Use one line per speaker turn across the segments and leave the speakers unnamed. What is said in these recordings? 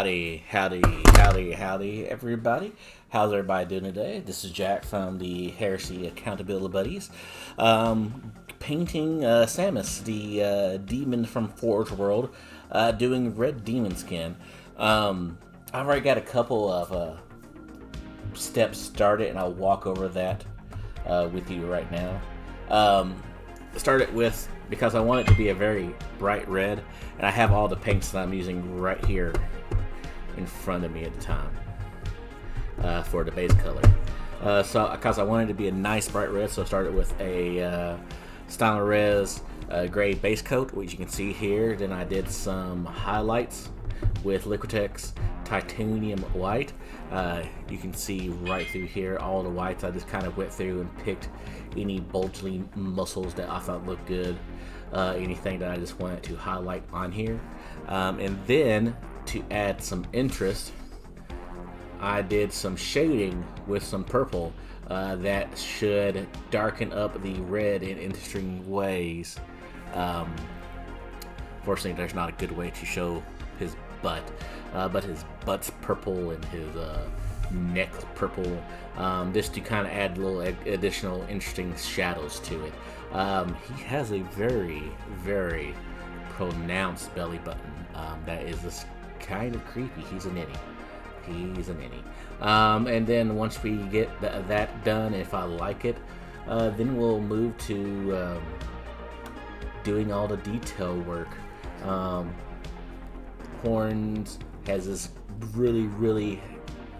Howdy, everybody. How's everybody doing today? This is Jack from the Heresy Accountability Buddies. Painting Samus, the demon from Forge World, doing red demon skin. I've already got a couple of steps started, and I'll walk over that with you right now. Started with, because I want it to be a very bright red, and I have all the paints that I'm using right here in front of me at the time for the base color. Because I wanted it to be a nice bright red, so I started with a Stylo-Res gray base coat, which you can see here. Then I did some highlights with Liquitex titanium white. You can see right through here all the whites. I just kind of went through and picked any bulgy muscles that I thought looked good, anything that I just wanted to highlight on here. And then to add some interest, I did some shading with some purple that should darken up the red in interesting ways. Fortunately, there's not a good way to show his butt, but his butt's purple and his neck's purple, just to kind of add little additional interesting shadows to it. He has a very, very pronounced belly button that is just kind of creepy. He's a ninny. And then once we get that done, if I like it, then we'll move to doing all the detail work. Horns has this really, really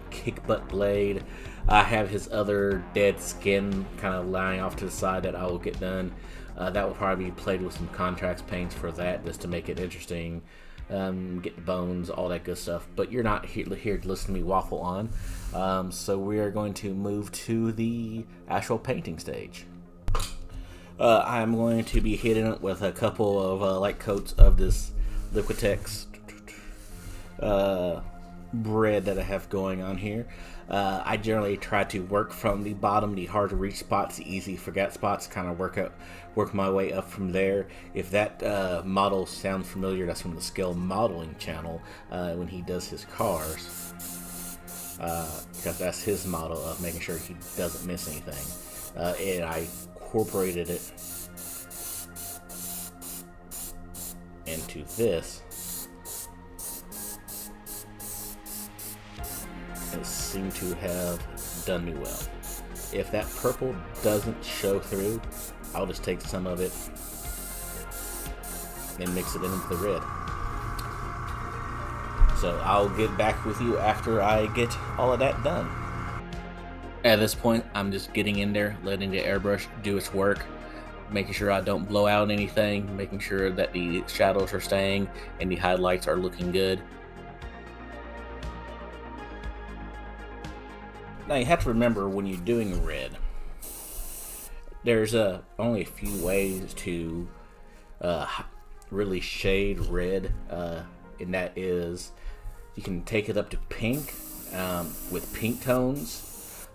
kick butt blade. I have his other dead skin kind of lying off to the side that I will get done. That will probably be played with some contrast paints for that, just to make it interesting. Get the bones, all that good stuff. But you're not here to listen to me waffle on. So we are going to move to the actual painting stage. I'm going to be hitting it with a couple of light coats of this Liquitex red that I have going on here. I generally try to work from the bottom, the hard to reach spots, the easy forget spots, kind of work my way up from there. If that model sounds familiar, that's from the Scale Modeling channel when he does his cars, because that's his model of making sure he doesn't miss anything. And I incorporated it into this. It seemed to have done me well. If that purple doesn't show through, I'll just take some of it and mix it in with the red. So I'll get back with you after I get all of that done. At this point, I'm just getting in there, letting the airbrush do its work, making sure I don't blow out anything, making sure that the shadows are staying and the highlights are looking good. Now you have to remember, when you're doing red, there's only a few ways to really shade red, and that is, you can take it up to pink with pink tones,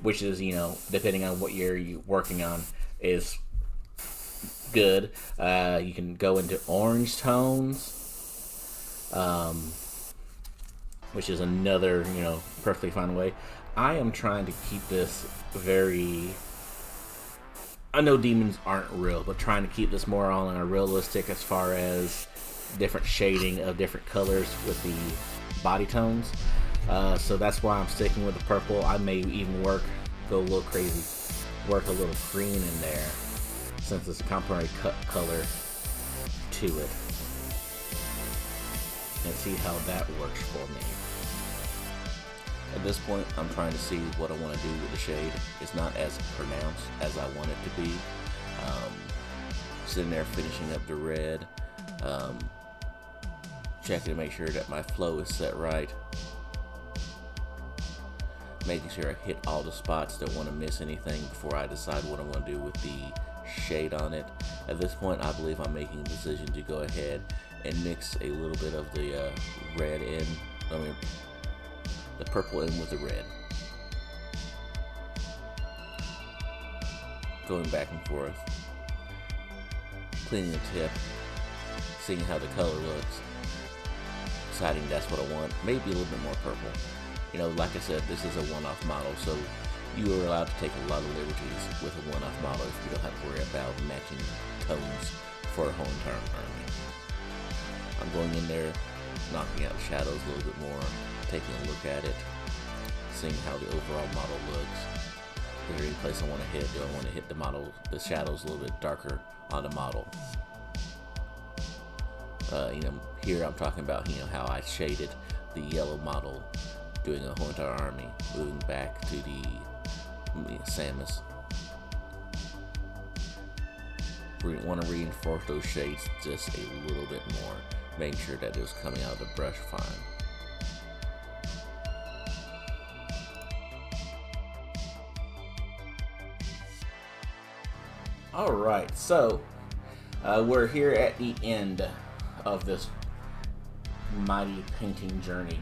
which is, depending on what you're working on, is good. You can go into orange tones, which is another, perfectly fine way. I am trying to keep this very, I know demons aren't real, but trying to keep this more on a realistic as far as different shading of different colors with the body tones. So that's why I'm sticking with the purple. I may even go a little crazy, work a little green in there, since it's a complementary color to it, and see how that works for me. At this point, I'm trying to see what I want to do with the shade. It's not as pronounced as I want it to be. Sitting there finishing up the red, checking to make sure that my flow is set right, making sure I hit all the spots, don't want to miss anything before I decide what I want to do with the shade on it. At this point, I believe I'm making a decision to go ahead and mix a little bit of the the purple in with the red. Going back and forth, cleaning the tip, seeing how the color looks, deciding that's what I want. Maybe a little bit more purple. You know, like I said, this is a one-off model, so you are allowed to take a lot of liberties with a one-off model if you don't have to worry about matching tones for a whole entire army. I'm going in there, knocking out shadows a little bit more, taking a look at it, seeing how the overall model looks. Is there any place I want to hit? Do I want to hit the shadows a little bit darker on the model? You know, here I'm talking about, you know, how I shaded the yellow model doing a whole entire army, moving back to the Samus. We want to reinforce those shades just a little bit more, making sure that it was coming out of the brush fine. Alright, so we're here at the end of this mighty painting journey.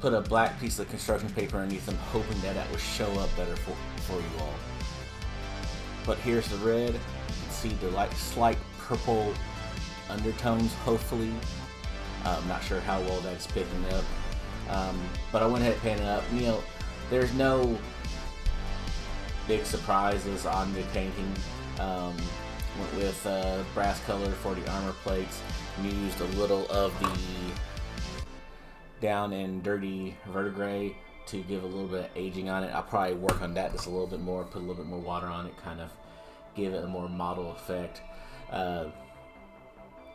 Put a black piece of construction paper underneath them, hoping that would show up better for you all. But here's the red. You can see the slight purple undertones, hopefully. I'm not sure how well that's picking up. But I went ahead and painted it up. You know, there's no big surprises on the painting. Went with brass color for the armor plates. Used a little of the down and dirty verdigris to give a little bit of aging on it. I'll probably work on that just a little bit more, put a little bit more water on it, kind of give it a more model effect.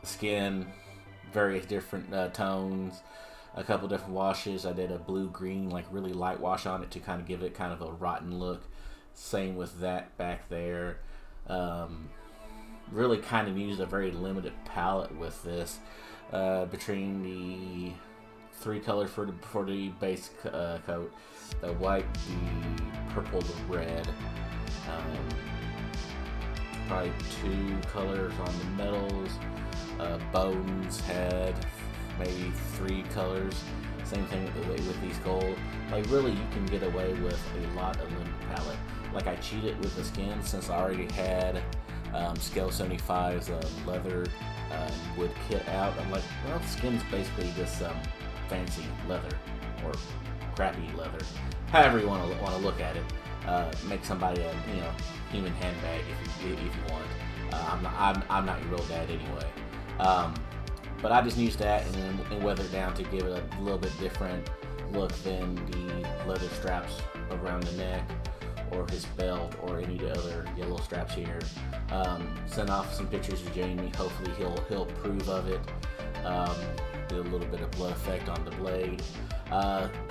Skin, various different tones, a couple different washes. I did a blue-green, like really light wash on it to kind of give it kind of a rotten look. Same with that back there. Really kind of used a very limited palette with this, between the three colors for the base coat: the white, the purple, the red. Probably two colors on the metals. Bones had maybe three colors. Same thing with these gold. Like really, you can get away with a lot of limited palette. Like I cheated with the skin since I already had Scale 75's leather wood kit out. I'm like, well, skin's basically just fancy leather or crappy leather, however you want to look at it. Make somebody a human handbag if you want. I'm not your real dad anyway. But I just used that and weathered it down to give it a little bit different look than the leather straps around the neck or his belt or any of the other yellow straps here. Sent off some pictures to Jamie. Hopefully he'll approve of it. Did a little bit of blood effect on the blade.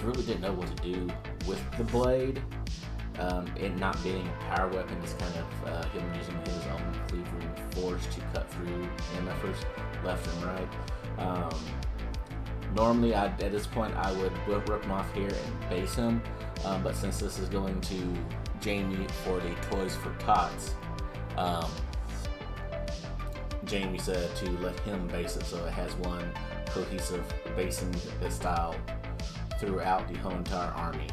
Really didn't know what to do with the blade. It not being a power weapon, just kind of him using his own cleaving force to cut through MFers left and right. Normally, at this point, I would rip him off here and base him, but since this is going to Jamie for the Toys for Tots, Jamie said to let him base it so it has one cohesive basing style throughout the whole entire army.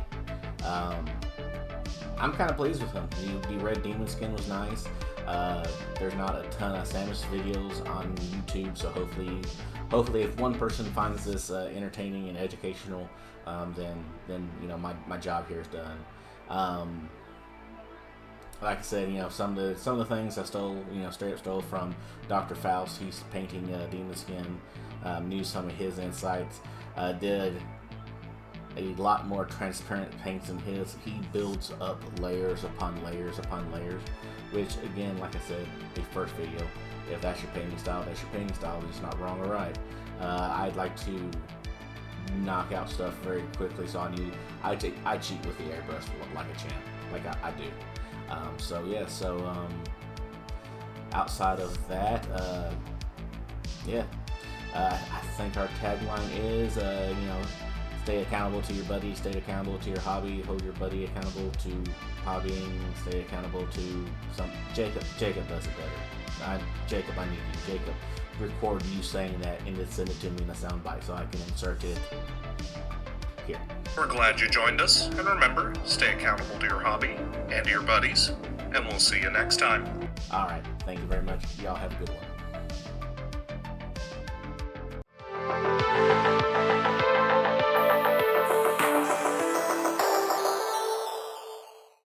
I'm kind of pleased with him. The red demon skin was nice. There's not a ton of Samus videos on YouTube, so hopefully if one person finds this entertaining and educational, then my job here is done. Like I said, some of the things I stole, straight up stole from Dr. Faust. He's painting demon skin. Used some of his insights. Did a lot more transparent paints than his. He builds up layers upon layers upon layers, which again, like I said, the first video, if that's your painting style, that's your painting style. It's not wrong or right. I'd like to knock out stuff very quickly, so I cheat with the airbrush like a champ, like I do. Outside of that, I think our tagline is, stay accountable to your buddy, stay accountable to your hobby, hold your buddy accountable to hobbying, stay accountable to some. Jacob does it better. Jacob, I need you. Jacob, record you saying that and then send it to me in a soundbite so I can insert it here.
We're glad you joined us, and remember, stay accountable to your hobby and to your buddies, and we'll see you next time.
Alright, thank you very much. Y'all have a good one.